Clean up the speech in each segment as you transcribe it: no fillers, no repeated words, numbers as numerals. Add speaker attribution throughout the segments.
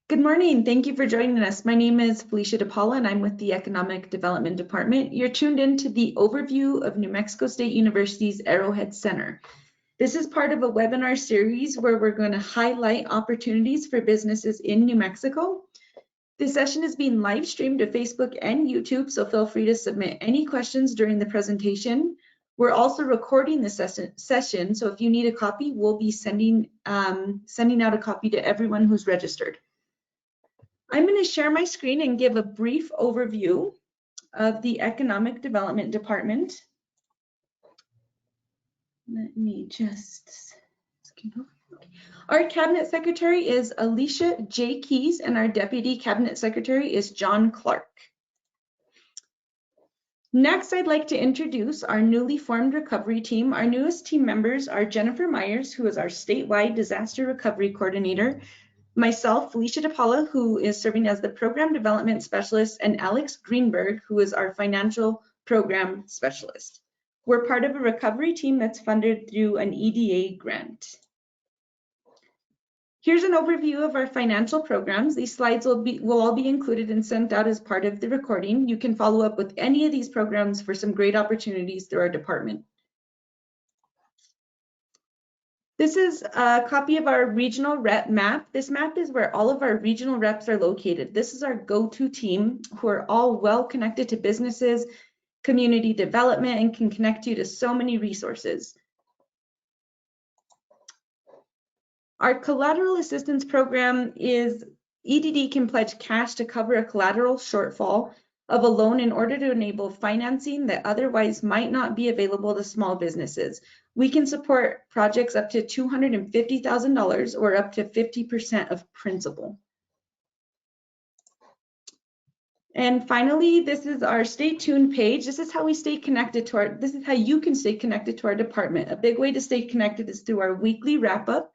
Speaker 1: Good morning. Thank you for joining us. My name is Felicia DePaula and I'm with the Economic Development Department. You're tuned into the overview of New Mexico State University's Arrowhead Center. This is part of a webinar series where we're going to highlight opportunities for businesses in New Mexico. This session is being live streamed to Facebook and YouTube, so feel free to submit any questions during the presentation. We're also recording this session, so if you need a copy, we'll be sending out a copy to everyone who's registered. I'm going to share my screen and give a brief overview of the Economic Development Department. Let me just skip over. Our Cabinet Secretary is Alicia J. Keys, and our Deputy Cabinet Secretary is John Clark. Next, I'd like to introduce our newly formed recovery team. Our newest team members are Jennifer Myers, who is our statewide disaster recovery coordinator, myself, Felicia DePaula, who is serving as the program development specialist, and Alex Greenberg, who is our financial program specialist. We're part of a recovery team that's funded through an EDA grant. Here's an overview of our financial programs. These slides will all be included and sent out as part of the recording. You can follow up with any of these programs for some great opportunities through our department. This is a copy of our regional rep map. This map is where all of our regional reps are located. This is our go-to team who are all well connected to businesses, community development, and can connect you to so many resources. Our collateral assistance program is EDD can pledge cash to cover a collateral shortfall of a loan in order to enable financing that otherwise might not be available to small businesses. We can support projects up to $250,000 or up to 50% of principal. And finally, this is our stay tuned page. This is how we stay connected to this is how you can stay connected to our department. A big way to stay connected is through our weekly wrap up,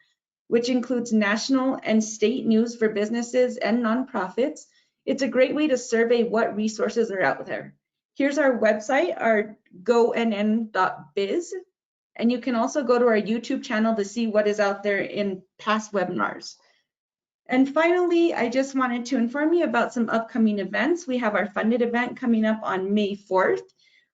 Speaker 1: which includes national and state news for businesses and nonprofits. It's a great way to survey what resources are out there. Here's our website, our gonn.biz. And you can also go to our YouTube channel to see what is out there in past webinars. And finally, I just wanted to inform you about some upcoming events. We have our funded event coming up on May 4th,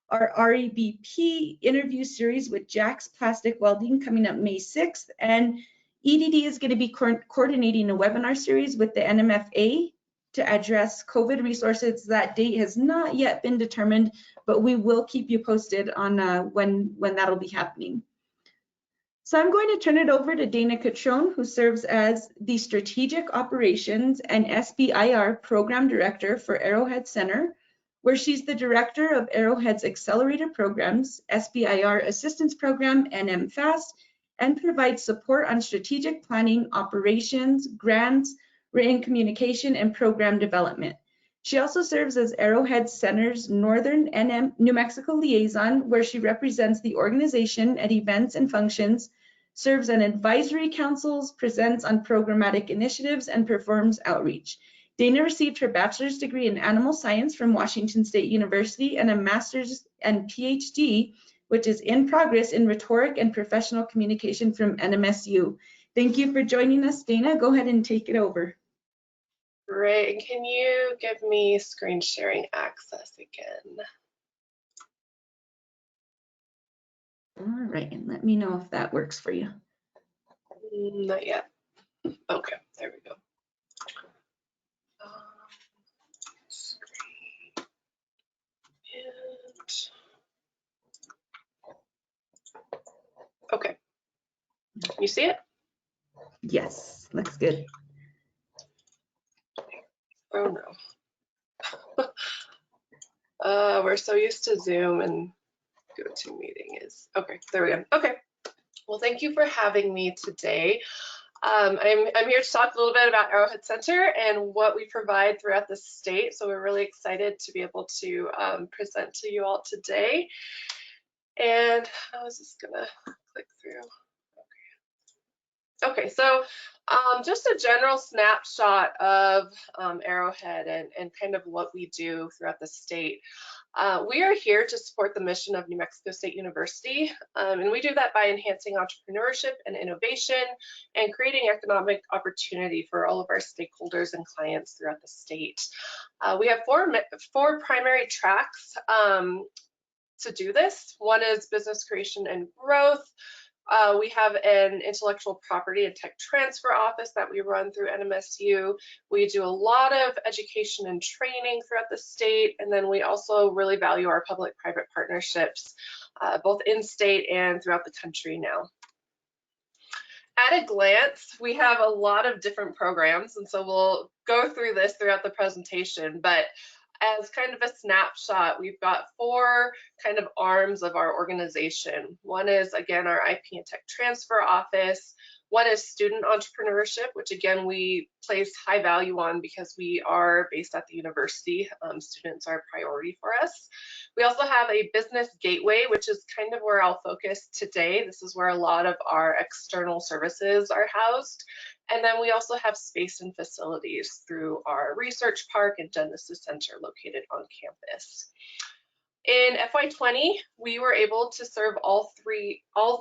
Speaker 1: our REBP interview series with Jack's Plastic Welding coming up May 6th, and EDD is going to be coordinating a webinar series with the NMFA to address COVID resources. That date has not yet been determined, but we will keep you posted on when that'll be happening. So I'm going to turn it over to Dana Catrone, who serves as the Strategic Operations and SBIR Program Director for Arrowhead Center, where she's the Director of Arrowhead's Accelerator Programs, SBIR Assistance Program, and MFAST, and provides support on strategic planning, operations, grants, written communication, and program development. She also serves as Arrowhead Center's Northern New Mexico liaison, where she represents the organization at events and functions, serves on advisory councils, presents on programmatic initiatives, and performs outreach. Dana received her bachelor's degree in animal science from Washington State University and a master's and PhD, which is in progress, in rhetoric and professional communication from NMSU. Thank you for joining us, Dana. Go ahead and take it over.
Speaker 2: Great. And can you give me screen sharing access again?
Speaker 1: All right, and let me know if that works for you.
Speaker 2: Not yet. Okay, there we go. Screen. And okay. You see it?
Speaker 1: Yes, looks good.
Speaker 2: Oh no. We're so used to Zoom and GoToMeeting is okay. There we go. Okay. Well, thank you for having me today. I'm here to talk a little bit about Arrowhead Center and what we provide throughout the state. So we're really excited to be able to present to you all today. And I was just gonna click through. Okay, so just a general snapshot of Arrowhead and kind of what we do throughout the state. We are here to support the mission of New Mexico State University, and we do that by enhancing entrepreneurship and innovation and creating economic opportunity for all of our stakeholders and clients throughout the state. We have four primary tracks to do this. One is business creation and growth. We have an intellectual property and tech transfer office that we run through NMSU. We do a lot of education and training throughout the state, and then we also really value our public-private partnerships, both in-state and throughout the country now. At a glance, we have a lot of different programs, and so we'll go through this throughout the presentation, but as kind of a snapshot, we've got four kind of arms of our organization. One is, again, our IP and Tech Transfer Office. One is student entrepreneurship, which again, we place high value on because we are based at the university. Students are a priority for us. We also have a business gateway, which is kind of where I'll focus today. This is where a lot of our external services are housed. And then we also have space and facilities through our research park and Genesis Center located on campus. In FY20, we were able to serve all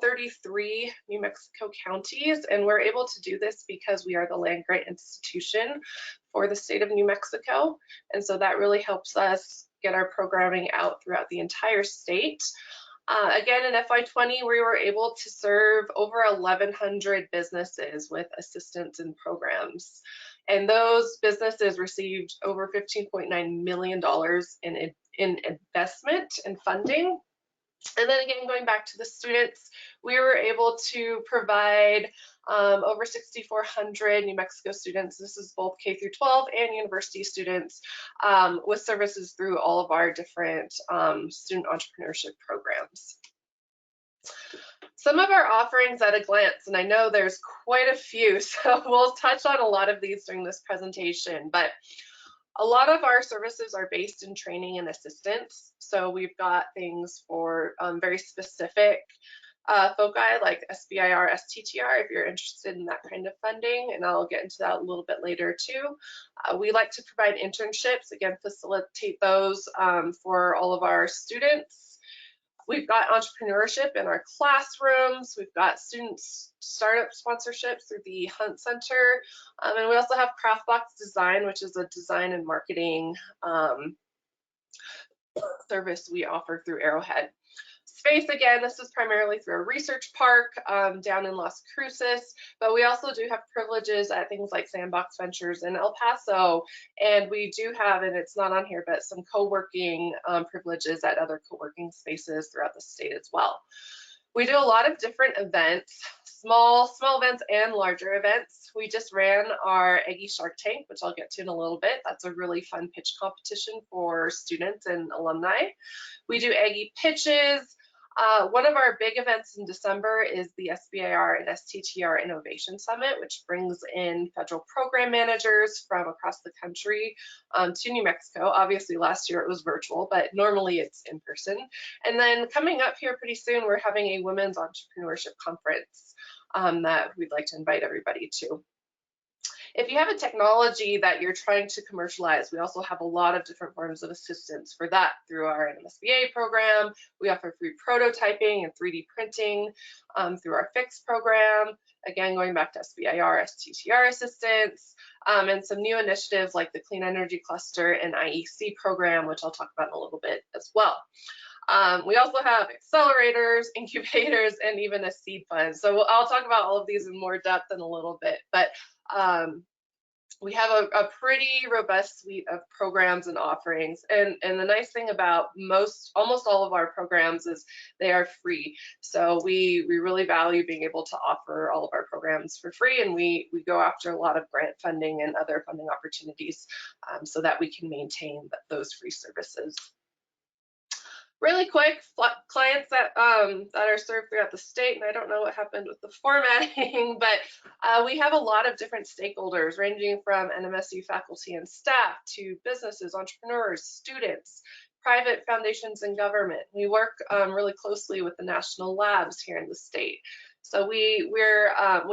Speaker 2: 33 New Mexico counties, and we're able to do this because we are the land grant institution for the state of New Mexico. And so that really helps us get our programming out throughout the entire state. Again, in FY20, we were able to serve over 1,100 businesses with assistance and programs. And those businesses received over $15.9 million in investment and funding. And then again, going back to the students, we were able to provide over 6,400 New Mexico students. This is both K through 12 and university students with services through all of our different student entrepreneurship programs. Some of our offerings at a glance, and I know there's quite a few, so we'll touch on a lot of these during this presentation, but a lot of our services are based in training and assistance. So we've got things for very specific foci like SBIR, STTR, if you're interested in that kind of funding, and I'll get into that a little bit later too. We like to provide internships, again, facilitate those for all of our students. We've got entrepreneurship in our classrooms. We've got student startup sponsorships through the Hunt Center. And we also have Craftbox Design, which is a design and marketing service we offer through Arrowhead. Space, again, this is primarily through a research park down in Las Cruces, but we also do have privileges at things like Sandbox Ventures in El Paso, and we do have, and it's not on here, but some co-working privileges at other co-working spaces throughout the state as well. We do a lot of different events, small events and larger events. We just ran our Aggie Shark Tank, which I'll get to in a little bit. That's a really fun pitch competition for students and alumni. We do Aggie pitches. One of our big events in December is the SBIR and STTR Innovation Summit, which brings in federal program managers from across the country to New Mexico. Obviously, last year it was virtual, but normally it's in person. And then coming up here pretty soon, we're having a women's entrepreneurship conference that we'd like to invite everybody to. If you have a technology that you're trying to commercialize, we also have a lot of different forms of assistance for that through our NMSBA program. We offer free prototyping and 3D printing through our FIX program. Again, going back to SBIR, STTR assistance, and some new initiatives like the Clean Energy Cluster and IEC program, which I'll talk about in a little bit as well. We also have accelerators, incubators, and even a seed fund. So I'll talk about all of these in more depth in a little bit, but we have a pretty robust suite of programs and offerings. And the nice thing about almost all of our programs is they are free. So we really value being able to offer all of our programs for free, and we go after a lot of grant funding and other funding opportunities so that we can maintain those free services. Really quick, clients that are served throughout the state, and I don't know what happened with the formatting, but we have a lot of different stakeholders ranging from NMSU faculty and staff to businesses, entrepreneurs, students, private foundations and government. We work really closely with the national labs here in the state. So we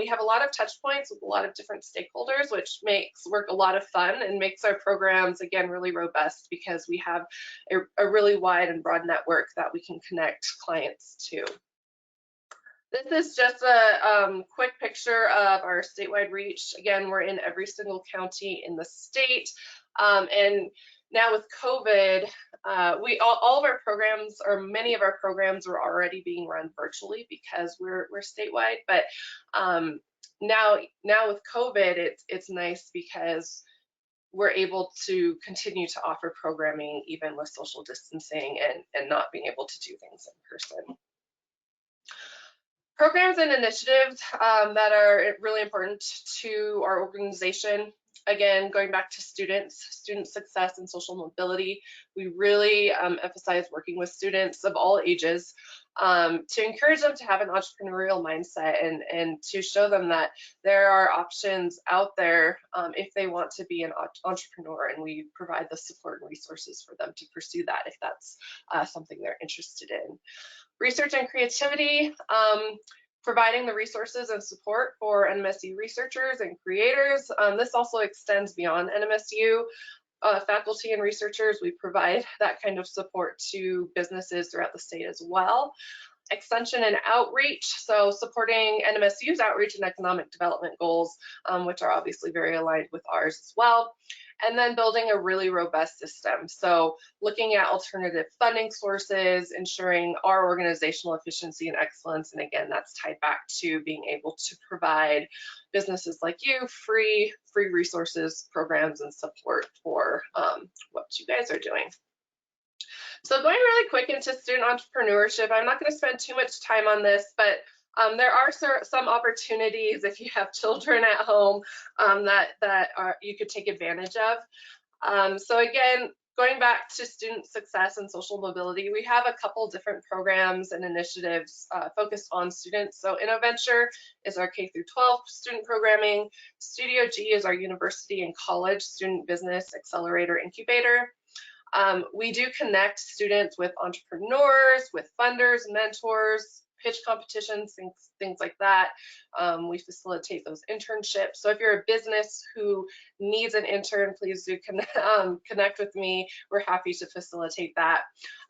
Speaker 2: have a lot of touch points with a lot of different stakeholders, which makes work a lot of fun and makes our programs, again, really robust because we have a really wide and broad network that we can connect clients to. This is just a quick picture of our statewide reach. Again, we're in every single county in the state. And now with COVID, all of our programs, or many of our programs, were already being run virtually because we're statewide. But now with COVID, it's nice because we're able to continue to offer programming even with social distancing and not being able to do things in person. Programs and initiatives that are really important to our organization. Again, going back to student success and social mobility, we really emphasize working with students of all ages to encourage them to have an entrepreneurial mindset and to show them that there are options out there if they want to be an entrepreneur, and we provide the support and resources for them to pursue that if that's something they're interested in. Research and creativity, providing the resources and support for NMSU researchers and creators. This also extends beyond NMSU. Faculty and researchers, we provide that kind of support to businesses throughout the state as well. Extension and outreach, so supporting NMSU's outreach and economic development goals, which are obviously very aligned with ours as well. And then building a really robust system. So looking at alternative funding sources, ensuring our organizational efficiency and excellence. And again, that's tied back to being able to provide businesses like you free resources, programs, and support for what you guys are doing. So going really quick into student entrepreneurship, I'm not going to spend too much time on this, but there are some opportunities if you have children at home that you could take advantage of. So again, going back to student success and social mobility, we have a couple different programs and initiatives focused on students. So Innoventure is our K-12 student programming. Studio G is our university and college student business accelerator incubator. We do connect students with entrepreneurs, with funders, mentors, pitch competitions, things like that. We facilitate those internships. So if you're a business who needs an intern, please do connect with me. We're happy to facilitate that.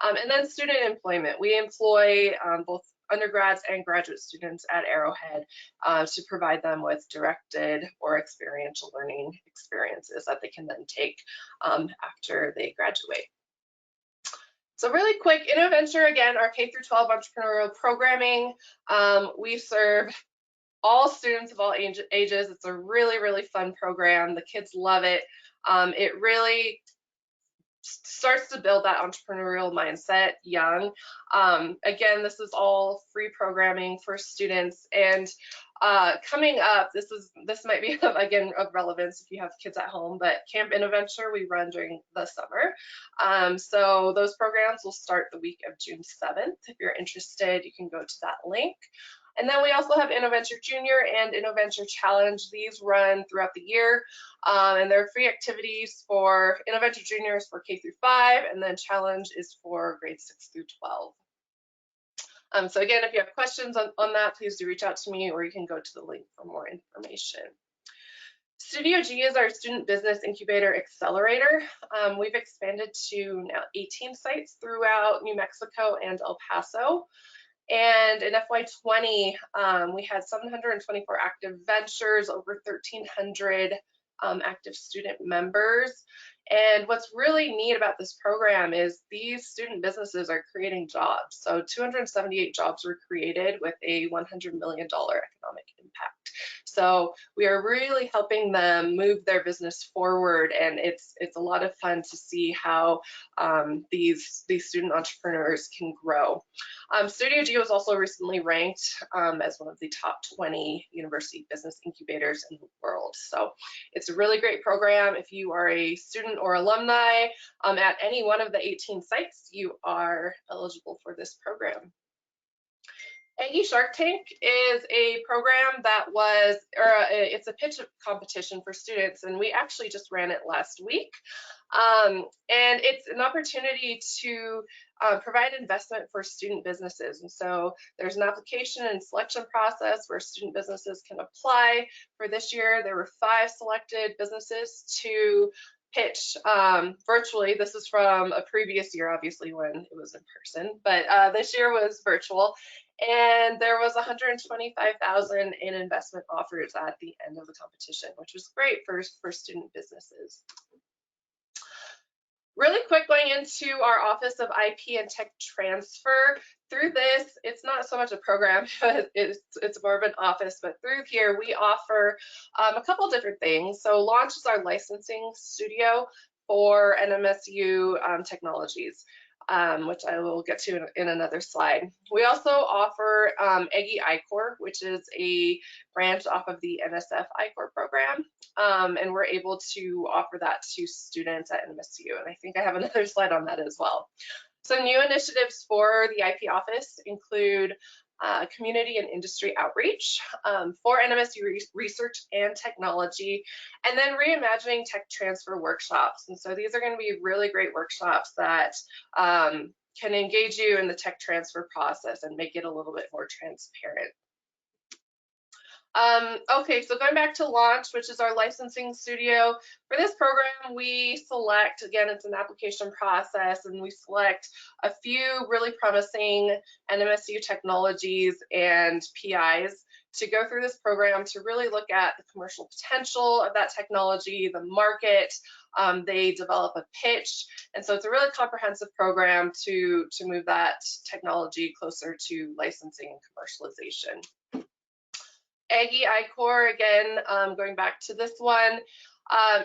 Speaker 2: And then student employment. We employ both undergrads and graduate students at Arrowhead to provide them with directed or experiential learning experiences that they can then take after they graduate. So really quick, Innoventure, again, our K-12 entrepreneurial programming. We serve all students of all ages. It's a really, really fun program. The kids love it. It really starts to build that entrepreneurial mindset young. Again, this is all free programming for students. And coming up, this might be again of relevance if you have kids at home, but Camp Innoventure we run during the summer. So those programs will start the week of June 7th. If you're interested, you can go to that link. And then we also have Innoventure Junior and Innoventure Challenge. These run throughout the year, and they're free activities for Innoventure Junior is for K through 5, and then Challenge is for grades 6 through 12. So again, if you have questions on that, please do reach out to me, or you can go to the link for more information. Studio G is our student business incubator accelerator. We've expanded to now 18 sites throughout New Mexico and El Paso. And in FY20, we had 724 active ventures, over 1,300 active student members. And what's really neat about this program is these student businesses are creating jobs. So 278 jobs were created with a $100 million economic impact. So we are really helping them move their business forward, and it's a lot of fun to see how these student entrepreneurs can grow. Studio G was also recently ranked as one of the top 20 university business incubators in the world. So it's a really great program. If you are a student or alumni at any one of the 18 sites, you are eligible for this program. Aggie Shark Tank is a program that was, it's a pitch competition for students, and we actually just ran it last week. And it's an opportunity to provide investment for student businesses. And so there's an application and selection process where student businesses can apply. For this year, there were 5 selected businesses to pitch virtually. This is from a previous year, obviously, when it was in person, but this year was virtual. And there was $125,000 in investment offers at the end of the competition, which was great for student businesses. Really quick, going into our Office of IP and Tech Transfer. Through this, it's not so much a program, it's more of an office, but through here we offer a couple different things. So Launch is our licensing studio for NMSU technologies, which I will get to in another slide. We also offer Aggie I-Corps, which is a branch off of the NSF I-Corps program, and we're able to offer that to students at NMSU, and I think I have another slide on that as well. So new initiatives for the IP office include community and industry outreach for NMSU research and technology, and then reimagining tech transfer workshops. And so these are going to be really great workshops that can engage you in the tech transfer process and make it a little bit more transparent. Okay, so going back to Launch, which is our licensing studio. For this program, we select, again, it's an application process, and we select a few really promising NMSU technologies and PIs to go through this program to really look at the commercial potential of that technology, the market. They develop a pitch, and so it's a really comprehensive program to move that technology closer to licensing and commercialization. Aggie I-Corps, again, going back to this one,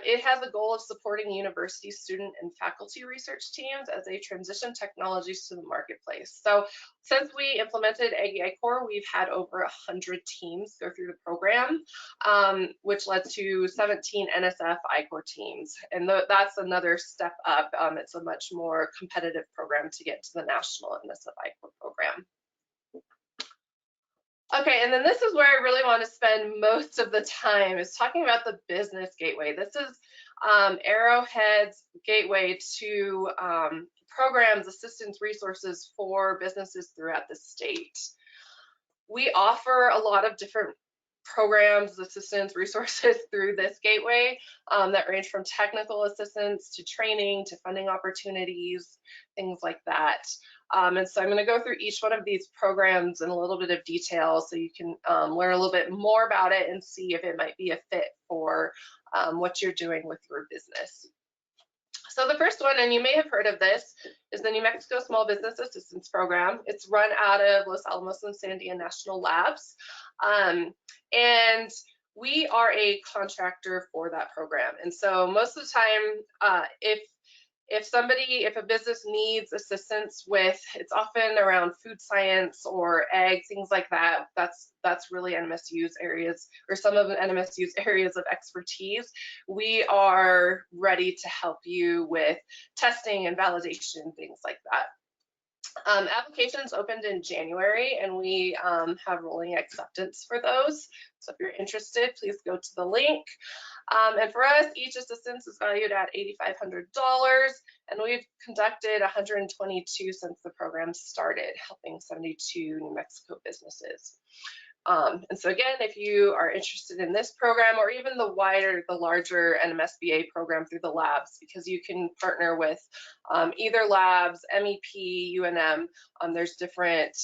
Speaker 2: it has a goal of supporting university student and faculty research teams as they transition technologies to the marketplace. So since we implemented Aggie I-Corps, we've had over 100 teams go through the program, which led to 17 NSF I-Corps teams. And that's another step up. It's a much more competitive program to get to the national NSF I-Corps program. Okay, and then this is where I really want to spend most of the time, is talking about the business gateway. This is Arrowhead's gateway to programs, assistance, resources for businesses throughout the state. We offer a lot of different programs, assistance, resources through this gateway that range from technical assistance to training to funding opportunities, things like that. And so I'm going to go through each one of these programs in a little bit of detail so you can learn a little bit more about it and see if it might be a fit for what you're doing with your business. So the first one, and you may have heard of this, is the New Mexico Small Business Assistance Program. It's run out of Los Alamos and Sandia National Labs. And we are a contractor for that program. And so most of the time, if a business needs assistance with, it's often around food science or ag, things like that, that's really NMSU's areas, or some of NMSU's areas of expertise. We are ready to help you with testing and validation, things like that. Applications opened in January, and we have rolling acceptance for those. So if you're interested, please go to the link. And for us, each assistance is valued at $8,500, and we've conducted 122 since the program started, helping 72 New Mexico businesses. And so again, if you are interested in this program, or even the larger NMSBA program through the labs, because you can partner with either labs, MEP, UNM, there's different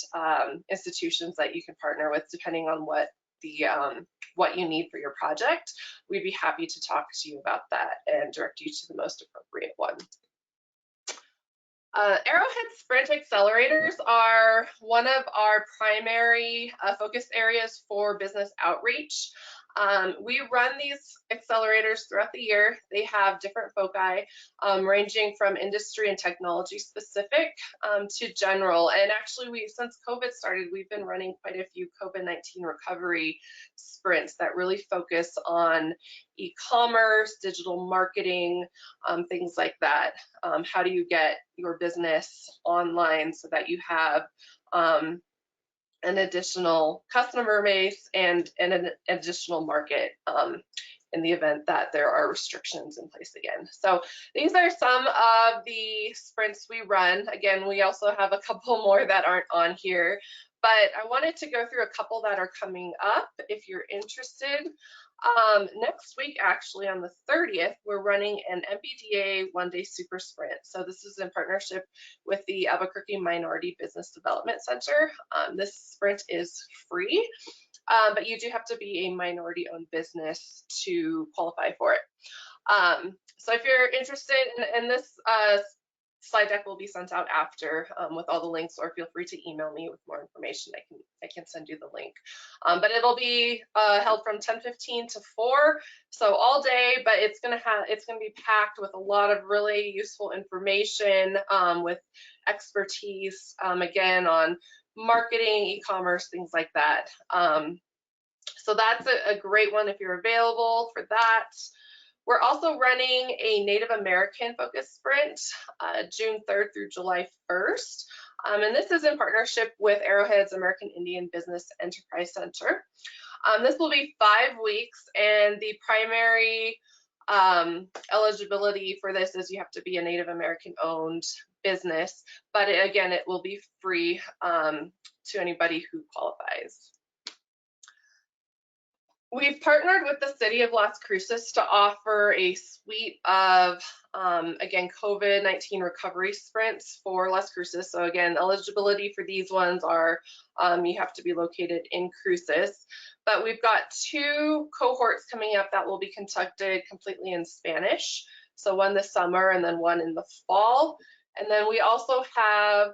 Speaker 2: institutions that you can partner with depending on what you need for your project. We'd be happy to talk to you about that and direct you to the most appropriate one. Arrowhead Sprint accelerators are one of our primary focus areas for business outreach. We run these accelerators throughout the year. They have different foci, ranging from industry and technology specific to general. And actually, since COVID started, we've been running quite a few COVID-19 recovery sprints that really focus on e-commerce, digital marketing, things like that. How do you get your business online so that you have an additional customer base and an additional market in the event that there are restrictions in place again. So these are some of the sprints we run. Again, we also have a couple more that aren't on here, but I wanted to go through a couple that are coming up if you're interested. Next week, actually on the 30th, we're running an MBDA one-day super sprint. So this is in partnership with the Albuquerque Minority Business Development Center. This sprint is free, but you do have to be a minority-owned business to qualify for it. So if you're interested in this, slide deck will be sent out after with all the links, or feel free to email me with more information. I can send you the link. But it'll be held from 10:15 to 4, so all day. But it's gonna be packed with a lot of really useful information with expertise again on marketing, e-commerce, things like that. So that's a great one if you're available for that. We're also running a Native American focused sprint, June 3rd through July 1st. And this is in partnership with Arrowhead's American Indian Business Enterprise Center. This will be 5 weeks, and the primary eligibility for this is you have to be a Native American owned business, but again, it will be free to anybody who qualifies. We've partnered with the city of Las Cruces to offer a suite of, again, COVID-19 recovery sprints for Las Cruces. So again, eligibility for these ones are you have to be located in Cruces. But we've got 2 cohorts coming up that will be conducted completely in Spanish. So one this summer and then one in the fall. And then we also have,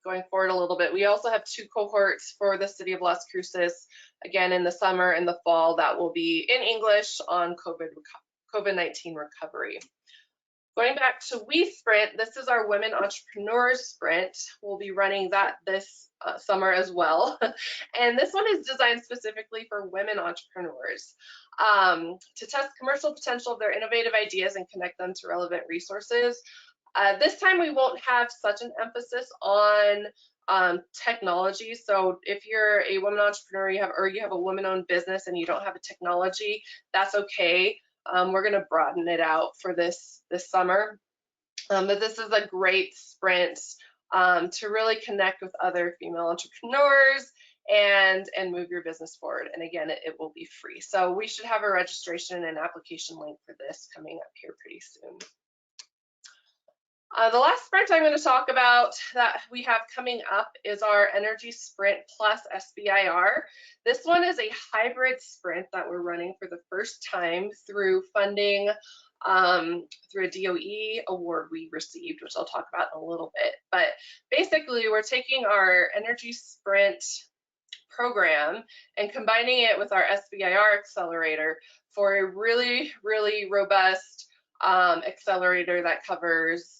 Speaker 2: going forward a little bit, we also have 2 cohorts for the city of Las Cruces, again in the summer and the fall, that will be in English on COVID-19 recovery. Going back to WESprint, this is our Women Entrepreneurs Sprint. We'll be running that this summer as well. And this one is designed specifically for women entrepreneurs to test commercial potential of their innovative ideas and connect them to relevant resources. This time we won't have such an emphasis on technology. So if you're a woman entrepreneur, you have a woman-owned business and you don't have a technology, that's okay. We're going to broaden it out for this summer. But this is a great sprint to really connect with other female entrepreneurs and move your business forward. And again, it will be free. So we should have a registration and application link for this coming up here pretty soon. The last sprint I'm going to talk about that we have coming up is our Energy Sprint Plus SBIR. This one is a hybrid sprint that we're running for the first time through funding through a DOE award we received, which I'll talk about in a little bit. But basically, we're taking our Energy Sprint program and combining it with our SBIR accelerator for a really, really robust accelerator that covers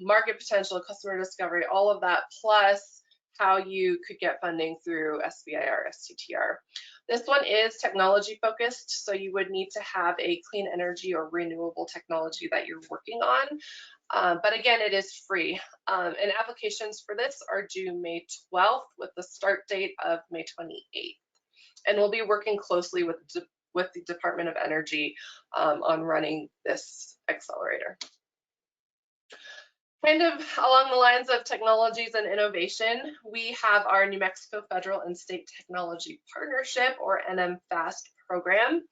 Speaker 2: market potential, customer discovery, all of that, plus how you could get funding through SBIR, STTR. This one is technology focused, so you would need to have a clean energy or renewable technology that you're working on. But again, it is free. And applications for this are due May 12th with the start date of May 28th. And we'll be working closely with the Department of Energy on running this accelerator. Kind of along the lines of technologies and innovation, we have our New Mexico Federal and State Technology Partnership, or NMFAST program.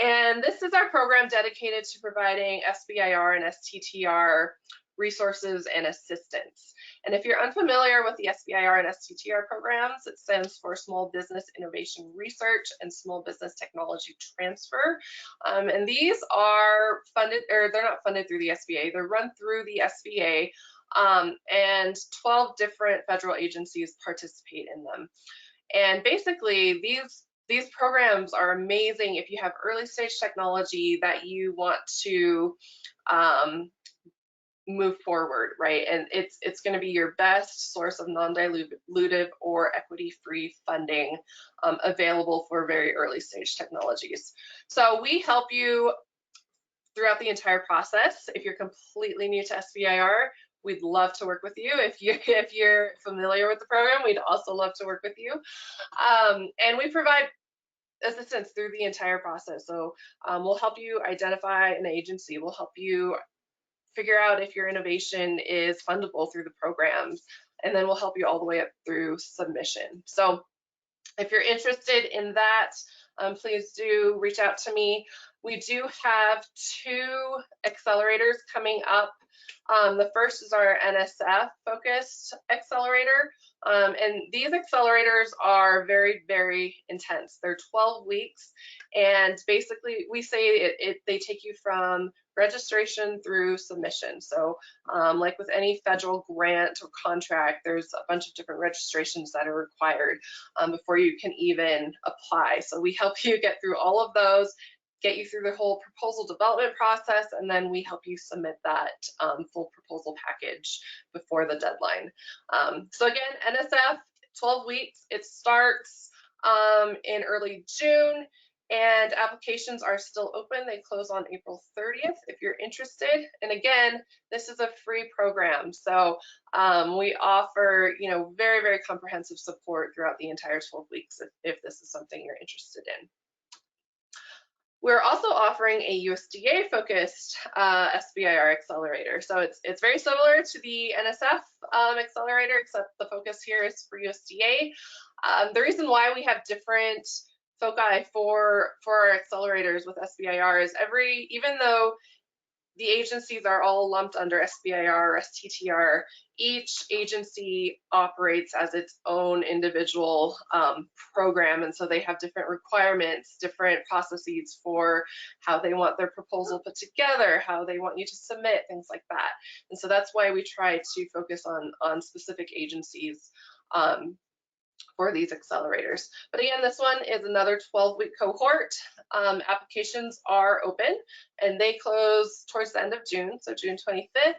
Speaker 2: And this is our program dedicated to providing SBIR and STTR resources and assistance. And if you're unfamiliar with the SBIR and STTR programs, it stands for Small Business Innovation Research and Small Business Technology Transfer. And these are funded, or they're not funded through the SBA, they're run through the SBA, and 12 different federal agencies participate in them. And basically, these programs are amazing if you have early stage technology that you want to move forward, right? And it's going to be your best source of non-dilutive or equity-free funding available for very early stage technologies. So we help you throughout the entire process. If you're completely new to SBIR, we'd love to work with you. If you're familiar with the program, we'd also love to work with you. And we provide assistance through the entire process. So we'll help you identify an agency. We'll help you figure out if your innovation is fundable through the programs, and then we'll help you all the way up through submission. So if you're interested in that, please do reach out to me. We do have 2 accelerators coming up. The first is our NSF focused accelerator. And these accelerators are very, very intense. They're 12 weeks. And basically, we say they take you from registration through submission. So like with any federal grant or contract, there's a bunch of different registrations that are required before you can even apply. So we help you get through all of those, get you through the whole proposal development process, and then we help you submit that full proposal package before the deadline. So again, NSF, 12 weeks. It starts in early June, and applications are still open. They close on April 30th if you're interested. And again, this is a free program. So we offer, very, very comprehensive support throughout the entire 12 weeks if this is something you're interested in. We're also offering a USDA focused SBIR accelerator. So it's very similar to the NSF accelerator, except the focus here is for USDA. The reason why we have different foci for our accelerators with SBIR is even though the agencies are all lumped under SBIR or STTR, each agency operates as its own individual program, and so they have different requirements, different processes for how they want their proposal put together, how they want you to submit, things like that. And so that's why we try to focus on specific agencies for these accelerators. But again, this one is another 12-week cohort. Applications are open and they close towards the end of June, so June 25th.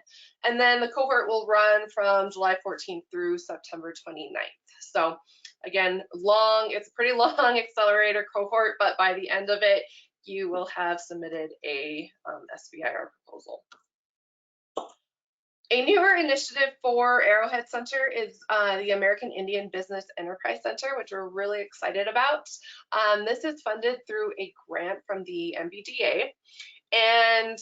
Speaker 2: And then the cohort will run from July 14th through September 29th. So again, it's a pretty long accelerator cohort, but by the end of it, you will have submitted a SBIR proposal. A newer initiative for Arrowhead Center is the American Indian Business Enterprise Center, which we're really excited about. This is funded through a grant from the MBDA, and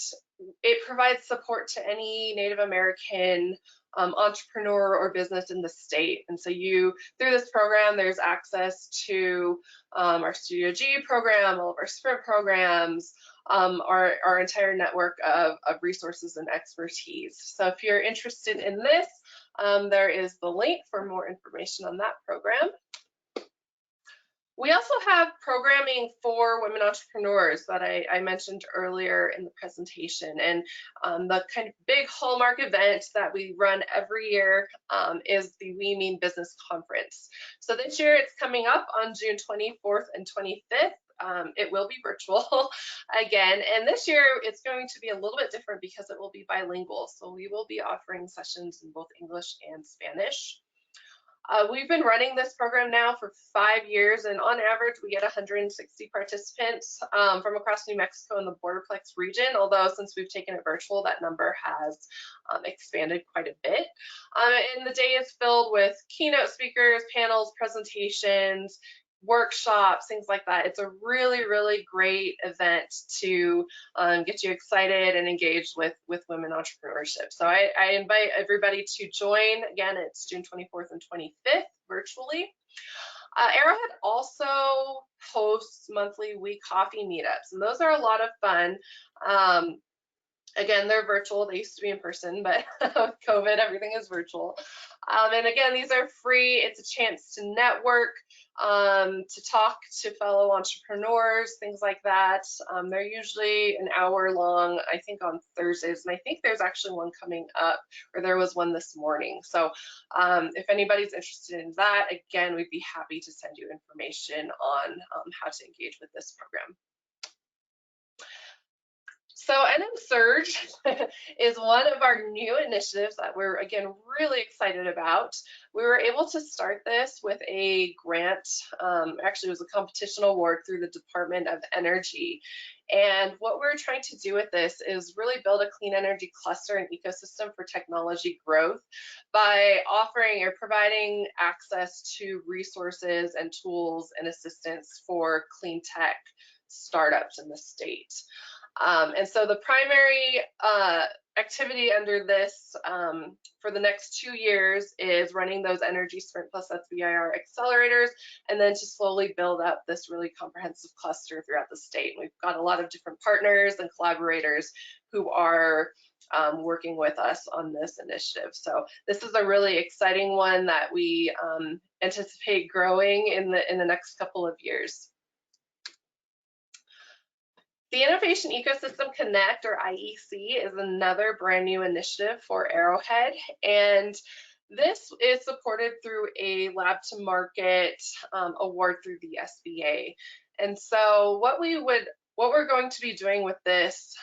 Speaker 2: it provides support to any Native American entrepreneur or business in the state. And so through this program, there's access to our Studio G program, all of our sprint programs, our entire network of resources and expertise. So if you're interested in this, there is the link for more information on that program. We also have programming for women entrepreneurs that I mentioned earlier in the presentation. And the kind of big hallmark event that we run every year is the We Mean Business Conference. So this year it's coming up on June 24th and 25th. It will be virtual again, and this year it's going to be a little bit different because it will be bilingual. So we will be offering sessions in both English and Spanish. We've been running this program now for 5 years, and on average we get 160 participants from across New Mexico and the Borderplex region, although since we've taken it virtual, that number has expanded quite a bit. And the day is filled with keynote speakers, panels, presentations, workshops, things like that. It's a really, really great event to get you excited and engaged with women entrepreneurship. So I invite everybody to join. Again, it's June 24th and 25th virtually. Arrowhead also hosts monthly We Coffee meetups, and those are a lot of fun. Again, they're virtual. They used to be in person, but with COVID, everything is virtual. And again, these are free. It's a chance to network, to talk to fellow entrepreneurs, things like that. They're usually an hour long, I think on Thursdays, and I think there's actually one coming up, or there was one this morning. So if anybody's interested in that, again, we'd be happy to send you information on how to engage with this program. So NMSurge is one of our new initiatives that we're, again, really excited about. We were able to start this with a grant, actually it was a competition award through the Department of Energy. And what we're trying to do with this is really build a clean energy cluster and ecosystem for technology growth by offering or providing access to resources and tools and assistance for clean tech startups in the state. And so the primary activity under this for the next 2 years is running those Energy Sprint plus SBIR accelerators, and then to slowly build up this really comprehensive cluster throughout the state. We've got a lot of different partners and collaborators who are working with us on this initiative. So this is a really exciting one that we anticipate growing in the next couple of years. The Innovation Ecosystem Connect, or IEC, is another brand new initiative for Arrowhead, and this is supported through a lab to market award through the SBA. And so what we're going to be doing with this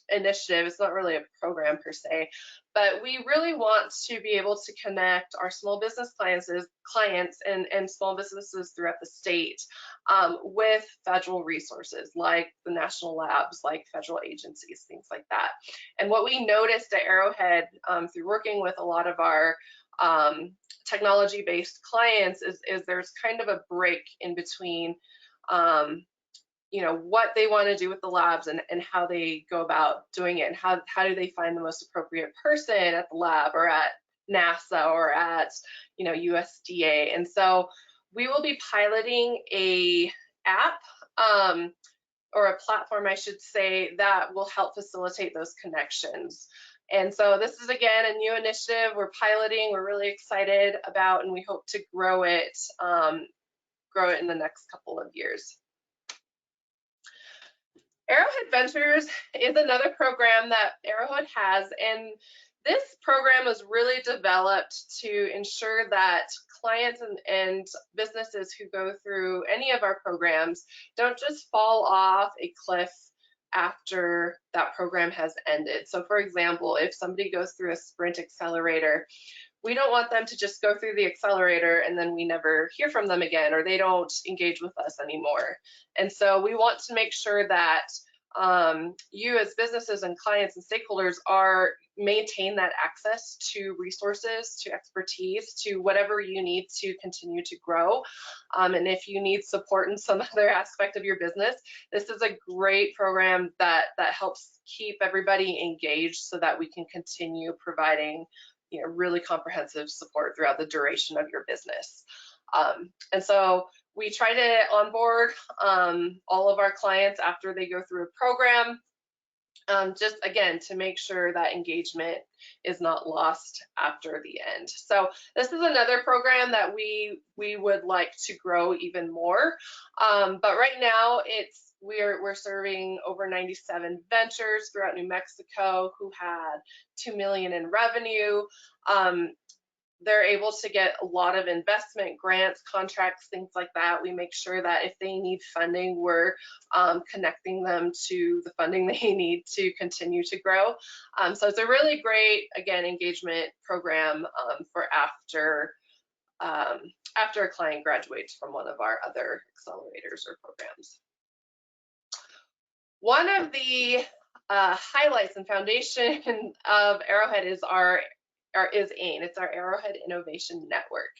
Speaker 2: initiative, it's not really a program per se, but we really want to be able to connect our small business clients and small businesses throughout the state with federal resources like the national labs, like federal agencies, things like that. And what we noticed at Arrowhead through working with a lot of our technology-based clients is there's kind of a break in between you know, what they want to do with the labs and how they go about doing it, and how do they find the most appropriate person at the lab or at NASA or at, you know, USDA. And so we will be piloting a app or a platform, I should say, that will help facilitate those connections. And so this is, again, a new initiative we're piloting, we're really excited about, and we hope to grow it in the next couple of years. Arrowhead Ventures is another program that Arrowhead has, and this program was really developed to ensure that clients and businesses who go through any of our programs don't just fall off a cliff after that program has ended. So for example, if somebody goes through a sprint accelerator, we don't want them to just go through the accelerator and then we never hear from them again, or they don't engage with us anymore. And so we want to make sure that you as businesses and clients and stakeholders maintain that access to resources, to expertise, to whatever you need to continue to grow. And if you need support in some other aspect of your business, this is a great program that helps keep everybody engaged so that we can continue providing, you know, really comprehensive support throughout the duration of your business. And so we try to onboard all of our clients after they go through a program, just again to make sure that engagement is not lost after the end. So this is another program that we would like to grow even more. But right now we're serving over 97 ventures throughout New Mexico who had $2 million in revenue. They're able to get a lot of investment grants, contracts, things like that. We make sure that if they need funding, we're connecting them to the funding they need to continue to grow. So it's a really great, again, engagement program for after a client graduates from one of our other accelerators or programs. One of the highlights and foundation of Arrowhead is AIN. It's our Arrowhead Innovation Network.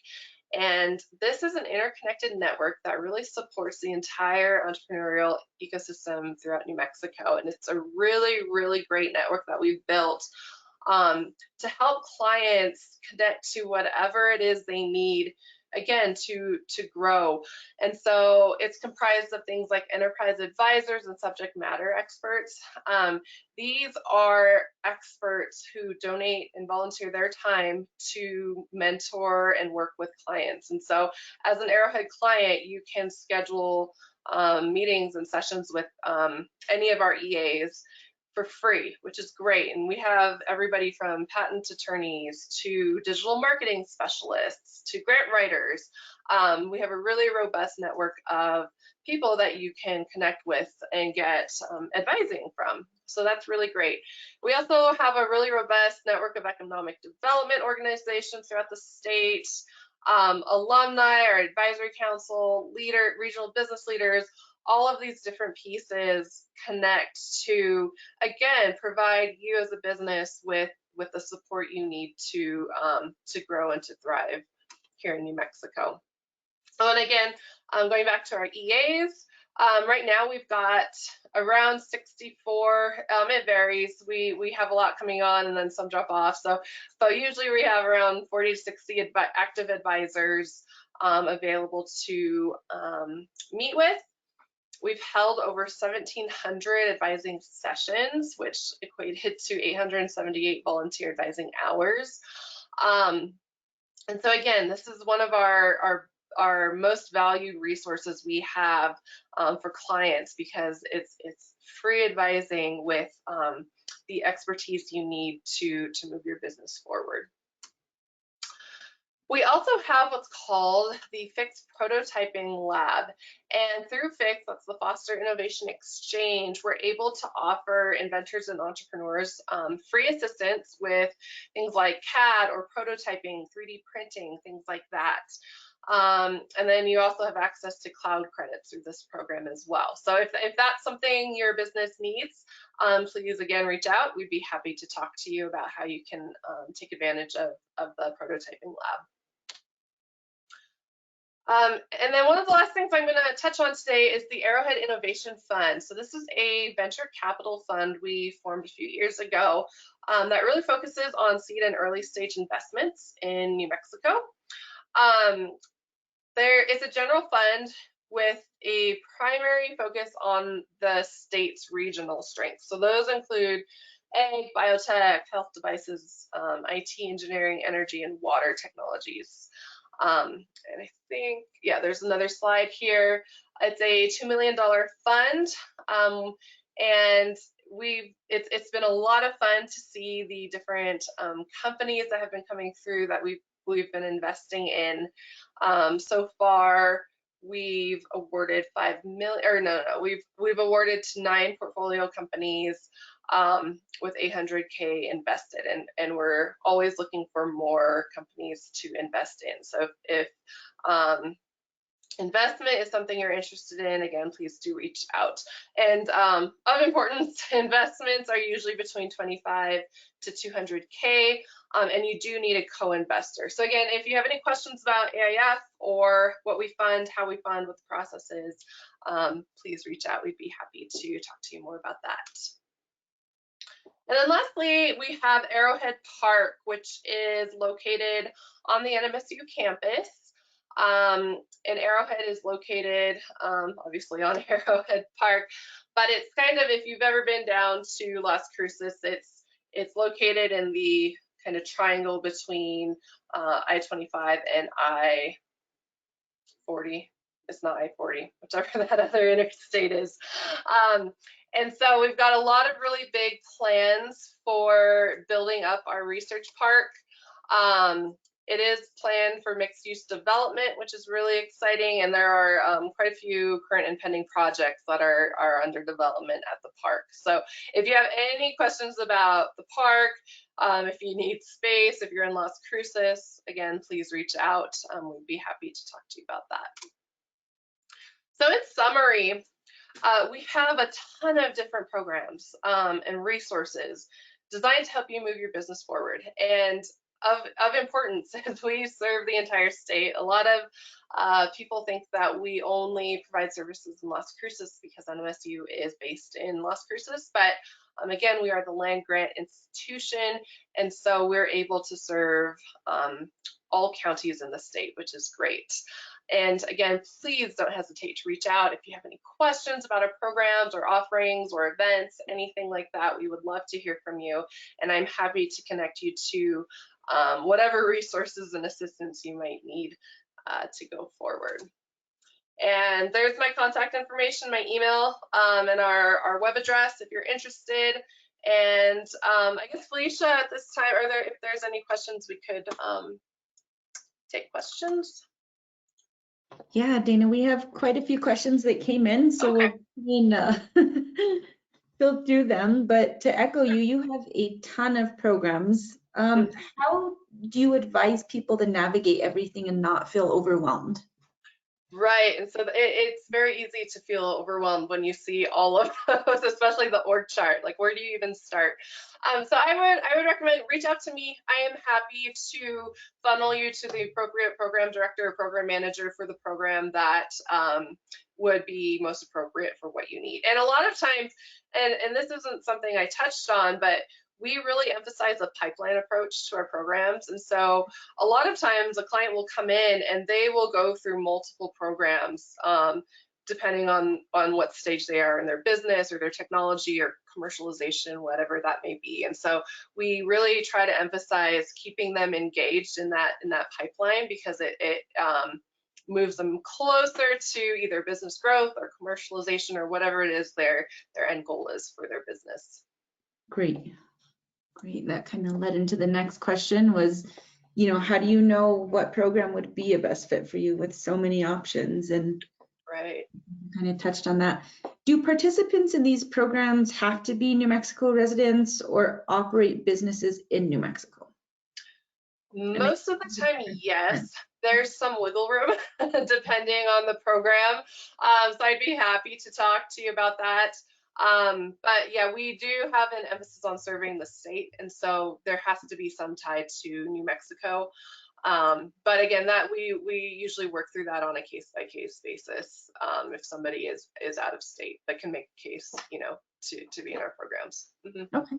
Speaker 2: And this is an interconnected network that really supports the entire entrepreneurial ecosystem throughout New Mexico. And it's a really, really great network that we've built to help clients connect to whatever it is they need, again, to grow. And so it's comprised of things like enterprise advisors and subject matter experts. These are experts who donate and volunteer their time to mentor and work with clients. And so as an Arrowhead client, you can schedule meetings and sessions with any of our EAs for free, which is great. And we have everybody from patent attorneys to digital marketing specialists to grant writers. We have a really robust network of people that you can connect with and get advising from. So that's really great. We also have a really robust network of economic development organizations throughout the state, alumni, our advisory council, regional business leaders. All of these different pieces connect to, again, provide you as a business with the support you need to grow and to thrive here in New Mexico. Oh, and again, going back to our EAs, right now we've got around 64. It varies. We have a lot coming on and then some drop off. So usually we have around 40 to 60 active advisors available to meet with. We've held over 1,700 advising sessions, which equated to 878 volunteer advising hours. And so again, this is one of our most valued resources we have for clients, because it's free advising with the expertise you need to move your business forward. We also have what's called the FIX Prototyping Lab, and through FIX, that's the Foster Innovation Exchange, we're able to offer inventors and entrepreneurs free assistance with things like CAD or prototyping, 3D printing, things like that. And then you also have access to cloud credits through this program as well. So if that's something your business needs, please again reach out. We'd be happy to talk to you about how you can take advantage of the prototyping lab. And then one of the last things I'm going to touch on today is the Arrowhead Innovation Fund. So this is a venture capital fund we formed a few years ago that really focuses on seed and early stage investments in New Mexico. There is a general fund with a primary focus on the state's regional strengths. So those include ag, biotech, health devices, IT, engineering, energy, and water technologies. And I think, yeah, there's another slide here. It's a $2 million fund, and it's been a lot of fun to see the different companies that have been coming through that we've been investing in. So far, we've awarded we've awarded to 9 portfolio companies with $800K invested, and we're always looking for more companies to invest in. So if investment is something you're interested in, again, please do reach out. And of importance, investments are usually between 25 to 200K, and you do need a co-investor. So again, if you have any questions about AIF or what we fund, how we fund, what the process is, please reach out. We'd be happy to talk to you more about that. And then lastly, we have Arrowhead Park, which is located on the NMSU campus. And Arrowhead is located obviously on Arrowhead Park, but it's kind of, if you've ever been down to Las Cruces, it's located in the kind of triangle between I-25 and I-40. It's not I-40, whichever that other interstate is. And so we've got a lot of really big plans for building up our research park. It is planned for mixed use development, which is really exciting. And there are quite a few current and pending projects that are under development at the park. So if you have any questions about the park, if you need space, if you're in Las Cruces, again, please reach out. We'd be happy to talk to you about that. So in summary, we have a ton of different programs and resources designed to help you move your business forward. And of importance, as we serve the entire state, a lot of people think that we only provide services in Las Cruces because NMSU is based in Las Cruces, but again, we are the land grant institution, and so we're able to serve all counties in the state, which is great. And again, please don't hesitate to reach out if you have any questions about our programs or offerings or events, anything like that. We would love to hear from you, and I'm happy to connect you to whatever resources and assistance you might need to go forward. And there's my contact information, my email, and our web address if you're interested. And I guess Felicia, at this time, if there's any questions, we could take questions.
Speaker 1: Yeah, Dana, we have quite a few questions that came in, so
Speaker 2: Okay.
Speaker 1: we'll go through them. But to echo you, you have a ton of programs. How do you advise people to navigate everything and not feel overwhelmed?
Speaker 2: Right, and so it's very easy to feel overwhelmed when you see all of those, especially the org chart. Like, where do you even start? So I would recommend reach out to me. I am happy to funnel you to the appropriate program director or program manager for the program that would be most appropriate for what you need. And a lot of times, and this isn't something I touched on, but we really emphasize a pipeline approach to our programs. And so a lot of times a client will come in and they will go through multiple programs depending on what stage they are in their business or their technology or commercialization, whatever that may be. And so we really try to emphasize keeping them engaged in that pipeline, because it moves them closer to either business growth or commercialization or whatever it is their end goal is for their business.
Speaker 1: Great. Great. That kind of led into the next question was, how do you know what program would be a best fit for you with so many options? And
Speaker 2: right.
Speaker 1: Kind of touched on that. Do participants in these programs have to be New Mexico residents or operate businesses in New Mexico?
Speaker 2: Most of the time, yes. There's some wiggle room depending on the program. So I'd be happy to talk to you about that. But yeah, we do have an emphasis on serving the state, and so there has to be some tie to New Mexico. But again, that we usually work through that on a case-by-case basis. If somebody is out of state but can make a case, to be in our programs.
Speaker 1: Okay,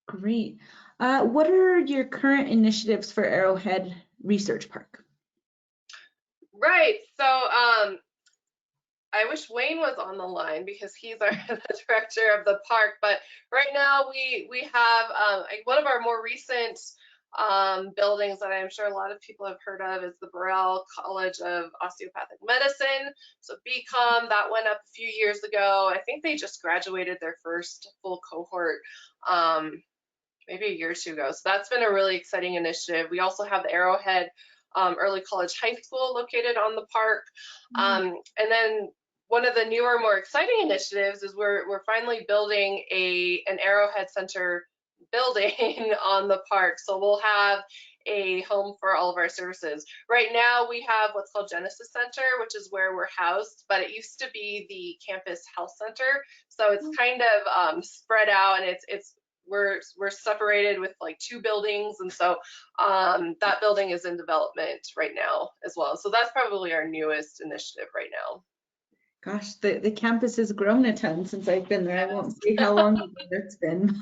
Speaker 1: great. What are your current initiatives for Arrowhead Research Park?
Speaker 2: Right. So I wish Wayne was on the line because he's the director of the park. But right now we have one of our more recent buildings that I'm sure a lot of people have heard of is the Burrell College of Osteopathic Medicine. So BCom, that went up a few years ago. I think they just graduated their first full cohort maybe a year or two ago. So that's been a really exciting initiative. We also have the Arrowhead Early College High School located on the park. And then one of the newer, more exciting initiatives is we're finally building an Arrowhead Center building on the park. So we'll have a home for all of our services. Right now we have what's called Genesis Center, which is where we're housed, but it used to be the campus health center. So it's kind of spread out, and we're separated with like 2 buildings, and so that building is in development right now as well. So that's probably our newest initiative right now.
Speaker 1: Gosh, the campus has grown a ton since I've been there. I won't say how long it's been.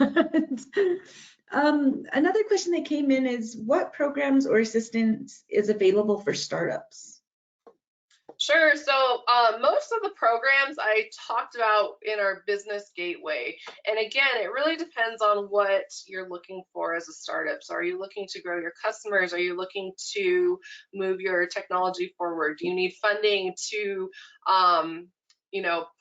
Speaker 1: Another question that came in is, what programs or assistance is available for startups?
Speaker 2: Sure. So most of the programs I talked about in our business gateway. And again, it really depends on what you're looking for as a startup. So are you looking to grow your customers? Are you looking to move your technology forward? Do you need funding to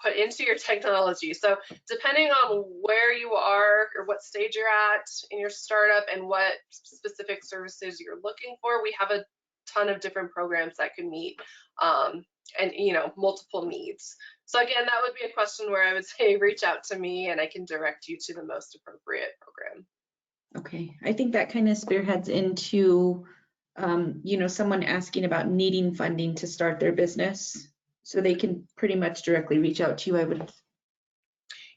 Speaker 2: put into your technology? So depending on where you are or what stage you're at in your startup and what specific services you're looking for, we have a ton of different programs that can meet and multiple needs. So again, that would be a question where I would say reach out to me and I can direct you to the most appropriate program.
Speaker 1: Okay, I think that kind of spearheads into someone asking about needing funding to start their business, so they can pretty much directly reach out to you, I would.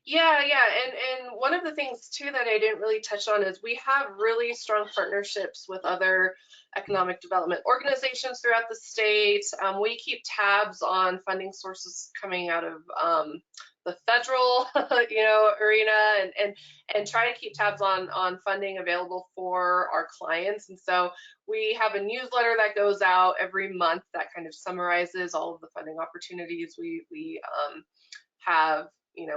Speaker 2: Yeah, and one of the things too that I didn't really touch on is we have really strong partnerships with other economic development organizations throughout the state. We keep tabs on funding sources coming out of the federal, arena, and try to keep tabs on funding available for our clients. And so we have a newsletter that goes out every month that kind of summarizes all of the funding opportunities we have.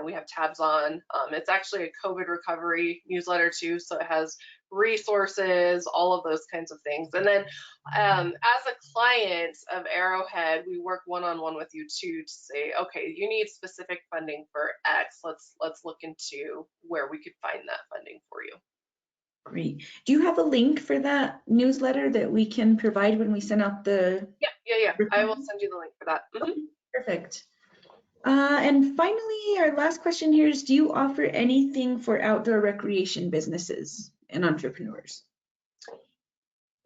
Speaker 2: We have tabs on. It's actually a COVID recovery newsletter too, so it has resources, all of those kinds of things. And then as a client of Arrowhead, we work one-on-one with you too to say, okay, you need specific funding for X. Let's look into where we could find that funding for you.
Speaker 1: Great. Do you have a link for that newsletter that we can provide when we send out the?
Speaker 2: Yeah. I will send you the link for that.
Speaker 1: Perfect. And finally, our last question here is, do you offer anything for outdoor recreation businesses and entrepreneurs?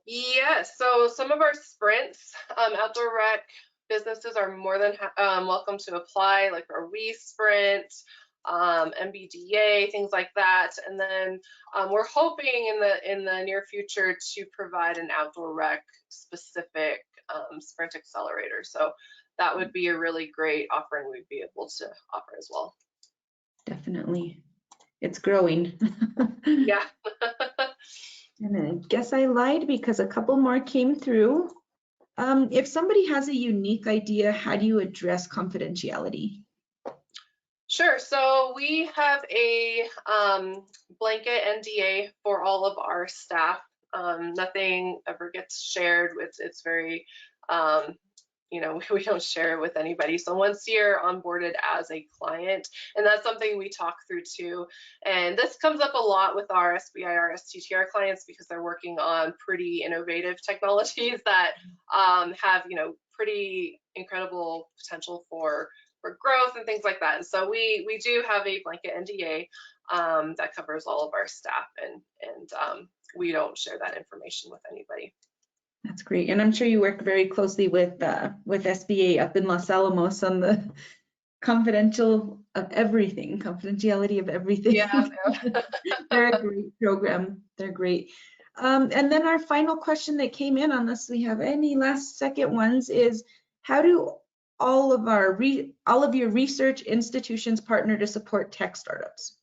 Speaker 2: Yes, so some of our sprints, outdoor rec businesses are more than welcome to apply, like our WESprint, MBDA, things like that. And then we're hoping in the near future to provide an outdoor rec specific sprint accelerator. So that would be a really great offering we'd be able to offer as well. Definitely.
Speaker 1: It's growing.
Speaker 2: Yeah.
Speaker 1: And I guess I lied because a couple more came through. If somebody has a unique idea, how do you address confidentiality?
Speaker 2: Sure. So we have a blanket NDA for all of our staff. Nothing ever gets shared. It's very, you know, we don't share it with anybody. So once you're onboarded as a client, and that's something we talk through too. And this comes up a lot with our SBIR, STTR clients because they're working on pretty innovative technologies that have, you know, pretty incredible potential for growth and things like that. And so we do have a blanket NDA that covers all of our staff, and we don't share that information with anybody.
Speaker 1: That's great. And I'm sure you work very closely with SBA up in Los Alamos on the confidentiality of everything.
Speaker 2: Yeah.
Speaker 1: They're a great program. They're great. And then our final question that came in, unless we have any last second ones, is how do all of your research institutions partner to support tech startups?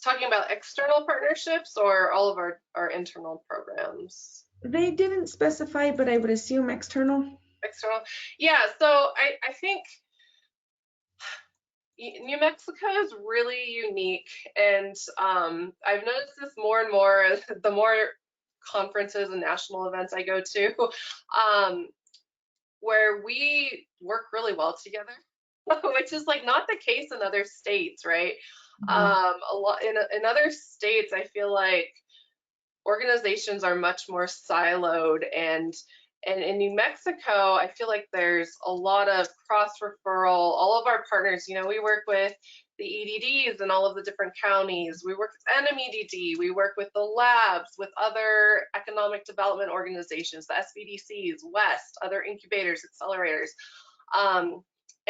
Speaker 2: Talking about external partnerships or all of our internal programs?
Speaker 1: They didn't specify, but I would assume external.
Speaker 2: External. Yeah, so I think New Mexico is really unique, and I've noticed this more and more the more conferences and national events I go to, where we work really well together, which is like not the case in other states, right? A lot in other states, I feel like organizations are much more siloed, and in New Mexico, I feel like there's a lot of cross referral. All of our partners, you know, we work with the EDDs in all of the different counties. We work with NMEDD. We work with the labs, with other economic development organizations, the SBDCs, West, other incubators, accelerators.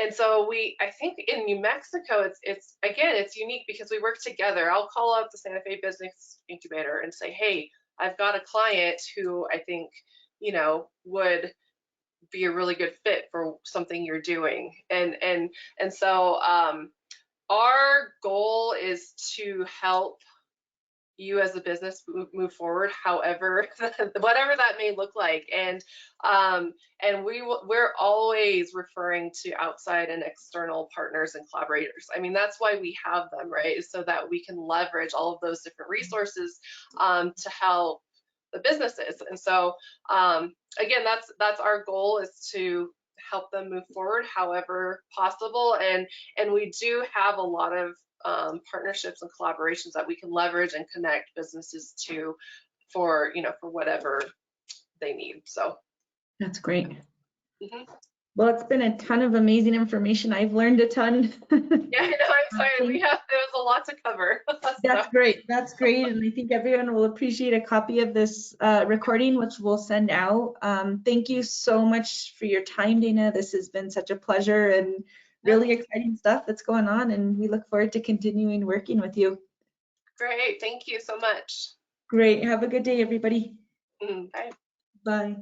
Speaker 2: And so I think in New Mexico, it's unique because we work together. I'll call up the Santa Fe Business Incubator and say, hey, I've got a client who I think, you know, would be a really good fit for something you're doing. And so our goal is to help you as a business move forward, however, whatever that may look like. And we're always referring to outside and external partners and collaborators. I mean, that's why we have them, right? So that we can leverage all of those different resources to help the businesses. And so again, that's our goal, is to help them move forward however possible. And we do have a lot of partnerships and collaborations that we can leverage and connect businesses to for whatever they need. So
Speaker 1: that's great. Well, it's been a ton of amazing information. I've learned a ton.
Speaker 2: Yeah, I know, I'm sorry. There was a lot to cover.
Speaker 1: That's great. That's great. And I think everyone will appreciate a copy of this recording, which we'll send out. Thank you so much for your time, Dana. This has been such a pleasure and really exciting stuff that's going on. And we look forward to continuing working with you.
Speaker 2: Great. Thank you so much.
Speaker 1: Great. Have a good day, everybody.
Speaker 2: Bye.
Speaker 1: Bye.